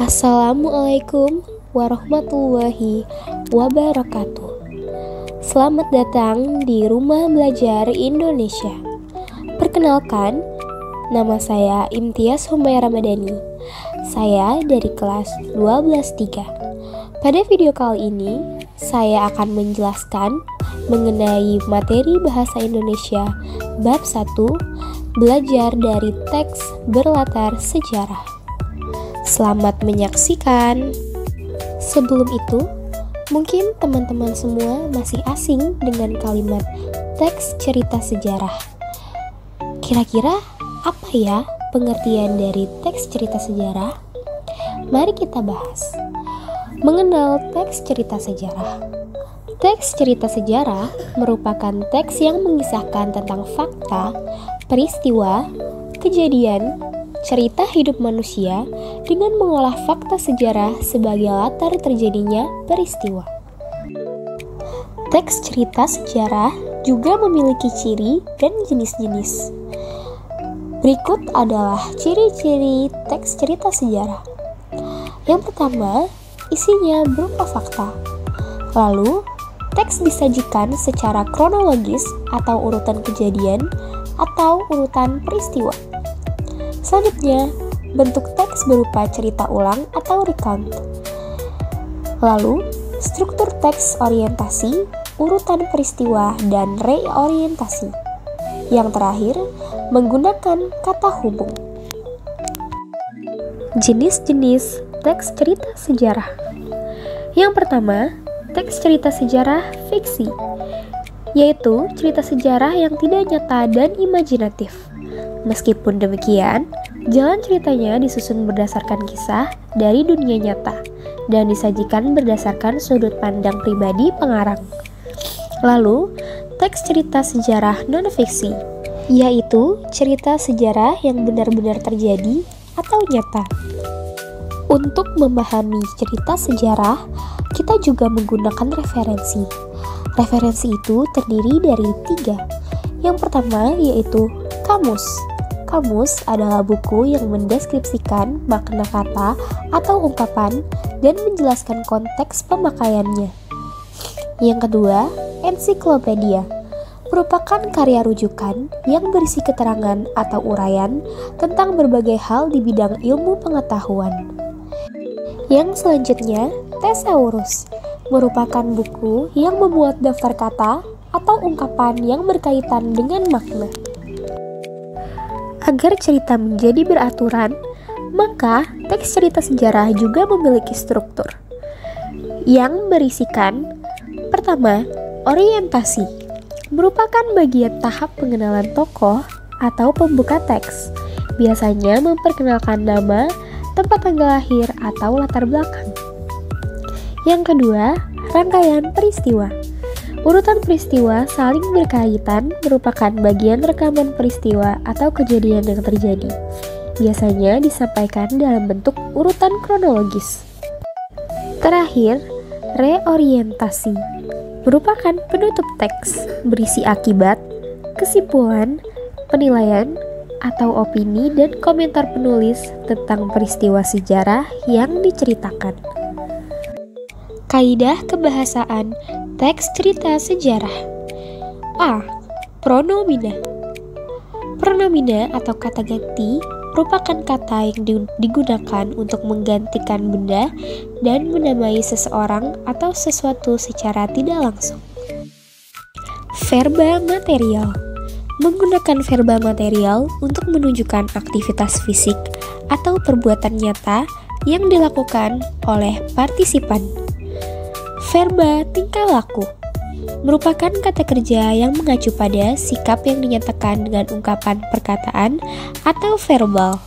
Assalamualaikum warahmatullahi wabarakatuh. Selamat datang di Rumah Belajar Indonesia. Perkenalkan, nama saya Imtiaz Humaira Ramadhani. Saya dari kelas 12-3. Pada video kali ini, saya akan menjelaskan mengenai materi bahasa Indonesia bab 1, belajar dari teks berlatar sejarah. Selamat menyaksikan. Sebelum itu, mungkin teman-teman semua masih asing dengan kalimat teks cerita sejarah. Kira-kira apa ya pengertian dari teks cerita sejarah? Mari kita bahas. Mengenal teks cerita sejarah. Teks cerita sejarah merupakan teks yang mengisahkan tentang fakta, peristiwa, kejadian, cerita hidup manusia dengan mengolah fakta sejarah sebagai latar terjadinya peristiwa. Teks cerita sejarah juga memiliki ciri dan jenis-jenis. Berikut adalah ciri-ciri teks cerita sejarah. Yang pertama, isinya berupa fakta. Lalu, teks disajikan secara kronologis atau urutan kejadian atau urutan peristiwa. Selanjutnya, bentuk teks berupa cerita ulang atau recount. Lalu, struktur teks orientasi, urutan peristiwa, dan reorientasi. Yang terakhir, menggunakan kata hubung. Jenis-jenis teks cerita sejarah. Yang pertama, teks cerita sejarah fiksi, yaitu cerita sejarah yang tidak nyata dan imajinatif. Meskipun demikian, jalan ceritanya disusun berdasarkan kisah dari dunia nyata dan disajikan berdasarkan sudut pandang pribadi pengarang. Lalu, teks cerita sejarah non-fiksi, yaitu cerita sejarah yang benar-benar terjadi atau nyata. Untuk memahami cerita sejarah, kita juga menggunakan referensi. Referensi itu terdiri dari 3. Yang pertama yaitu kamus. Kamus adalah buku yang mendeskripsikan makna kata atau ungkapan dan menjelaskan konteks pemakaiannya. Yang kedua, ensiklopedia merupakan karya rujukan yang berisi keterangan atau uraian tentang berbagai hal di bidang ilmu pengetahuan. Yang selanjutnya, thesaurus merupakan buku yang memuat daftar kata atau ungkapan yang berkaitan dengan makna. Agar cerita menjadi beraturan, maka teks cerita sejarah juga memiliki struktur yang berisikan: pertama, orientasi merupakan bagian tahap pengenalan tokoh atau pembuka teks, biasanya memperkenalkan nama, tempat tanggal lahir, atau latar belakang. Yang kedua, rangkaian peristiwa. Urutan peristiwa saling berkaitan merupakan bagian rekaman peristiwa atau kejadian yang terjadi. Biasanya disampaikan dalam bentuk urutan kronologis. Terakhir, reorientasi merupakan penutup teks berisi akibat, kesimpulan, penilaian, atau opini dan komentar penulis tentang peristiwa sejarah yang diceritakan. Kaidah kebahasaan teks cerita sejarah. A. Pronomina. Pronomina atau kata ganti merupakan kata yang digunakan untuk menggantikan benda dan menamai seseorang atau sesuatu secara tidak langsung. Verba material menggunakan verba material untuk menunjukkan aktivitas fisik atau perbuatan nyata yang dilakukan oleh partisipan. Verba tingkah laku merupakan kata kerja yang mengacu pada sikap yang dinyatakan dengan ungkapan perkataan atau verbal.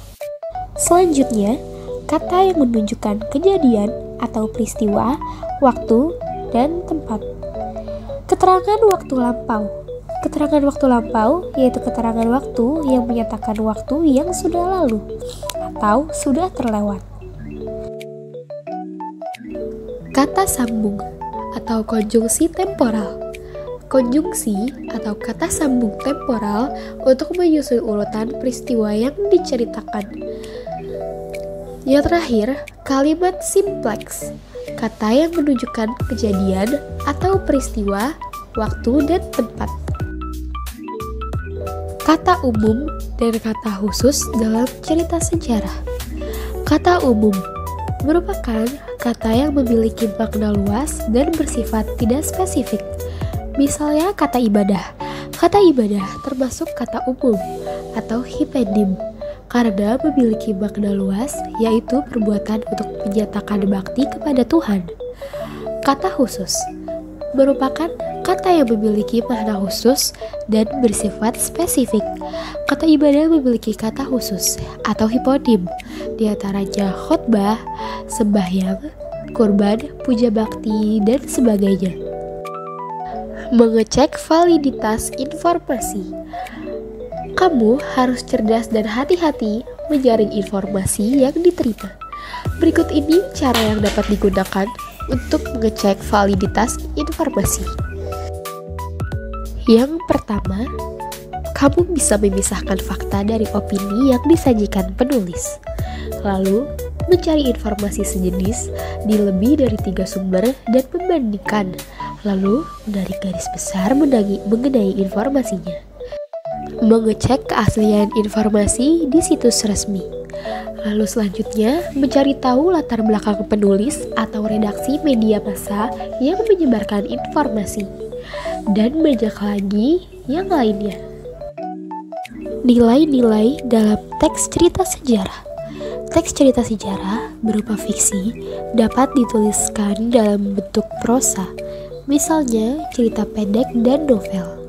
Selanjutnya, kata yang menunjukkan kejadian atau peristiwa, waktu, dan tempat. Keterangan waktu lampau. Keterangan waktu lampau yaitu keterangan waktu yang menyatakan waktu yang sudah lalu atau sudah terlewat. Kata sambung atau konjungsi temporal. Konjungsi atau kata sambung temporal untuk menyusun urutan peristiwa yang diceritakan. Yang terakhir, kalimat simplex, kata yang menunjukkan kejadian atau peristiwa, waktu, dan tempat. Kata umum dan kata khusus dalam cerita sejarah. Kata umum merupakan kata yang memiliki makna luas dan bersifat tidak spesifik. Misalnya kata ibadah. Kata ibadah termasuk kata umum atau hipedim karena memiliki makna luas, yaitu perbuatan untuk menyatakan bakti kepada Tuhan. Kata khusus merupakan kata yang memiliki makna khusus dan bersifat spesifik. Kata ibadah memiliki kata khusus atau hiponim, diantaranya khotbah, sembahyang, kurban, puja bakti, dan sebagainya. Mengecek validitas informasi. Kamu harus cerdas dan hati-hati menyaring informasi yang diterima. Berikut ini cara yang dapat digunakan untuk mengecek validitas informasi. Yang pertama, kamu bisa memisahkan fakta dari opini yang disajikan penulis. Lalu, mencari informasi sejenis di lebih dari 3 sumber dan membandingkan. Lalu, menarik garis besar mengenai informasinya. Mengecek keaslian informasi di situs resmi. Lalu selanjutnya, mencari tahu latar belakang penulis atau redaksi media massa yang menyebarkan informasi. Dan banyak lagi yang lainnya. Nilai-nilai dalam teks cerita sejarah. Teks cerita sejarah berupa fiksi dapat dituliskan dalam bentuk prosa, misalnya cerita pendek dan novel.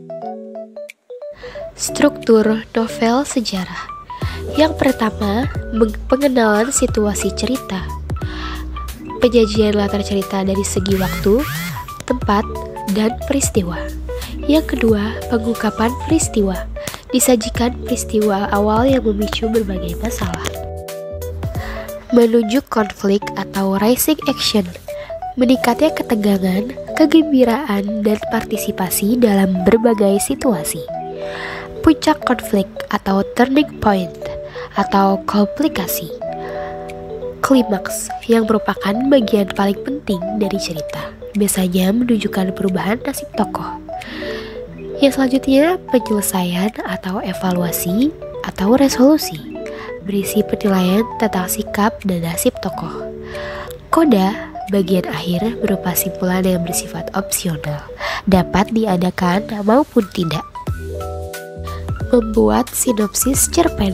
Struktur novel sejarah. Yang pertama, pengenalan situasi cerita. Penyajian latar cerita dari segi waktu, tempat, dan peristiwa. Yang kedua, pengungkapan peristiwa. Disajikan peristiwa awal yang memicu berbagai masalah. Menunjuk konflik atau rising action. Meningkatnya ketegangan, kegembiraan, dan partisipasi dalam berbagai situasi. Puncak konflik atau turning point atau komplikasi. Klimaks yang merupakan bagian paling penting dari cerita, biasanya menunjukkan perubahan nasib tokoh. Yang selanjutnya, penyelesaian atau evaluasi atau resolusi, berisi penilaian tentang sikap dan nasib tokoh. Koda, bagian akhir berupa simpulan yang bersifat opsional, dapat diadakan maupun tidak. Membuat sinopsis cerpen.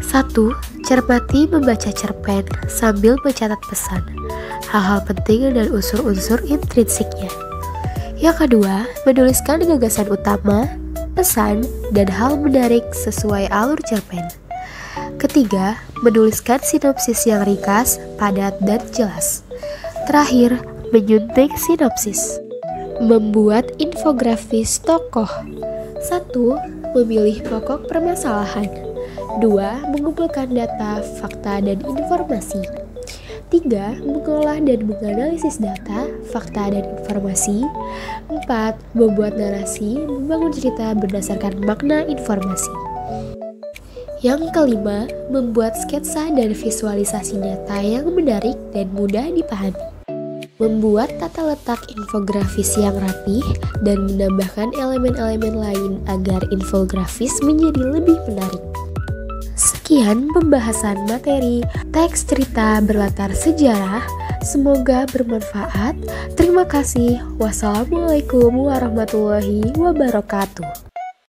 1. Cermati membaca cerpen sambil mencatat pesan, hal-hal penting dan unsur-unsur intrinsiknya. Yang kedua, menuliskan gagasan utama, pesan, dan hal menarik sesuai alur cerpen. Ketiga, menuliskan sinopsis yang ringkas, padat, dan jelas. Terakhir, menyuntik sinopsis. Membuat infografis tokoh. 1. Memilih pokok permasalahan. 2. Mengumpulkan data, fakta, dan informasi. 3. Mengolah dan menganalisis data, fakta, dan informasi. 4. Membuat narasi, membangun cerita berdasarkan makna informasi. Yang kelima, membuat sketsa dan visualisasi data yang menarik dan mudah dipahami. Membuat tata letak infografis yang rapih dan menambahkan elemen-elemen lain agar infografis menjadi lebih menarik. Sekian pembahasan materi teks cerita berlatar sejarah. Semoga bermanfaat. Terima kasih. Wassalamualaikum warahmatullahi wabarakatuh.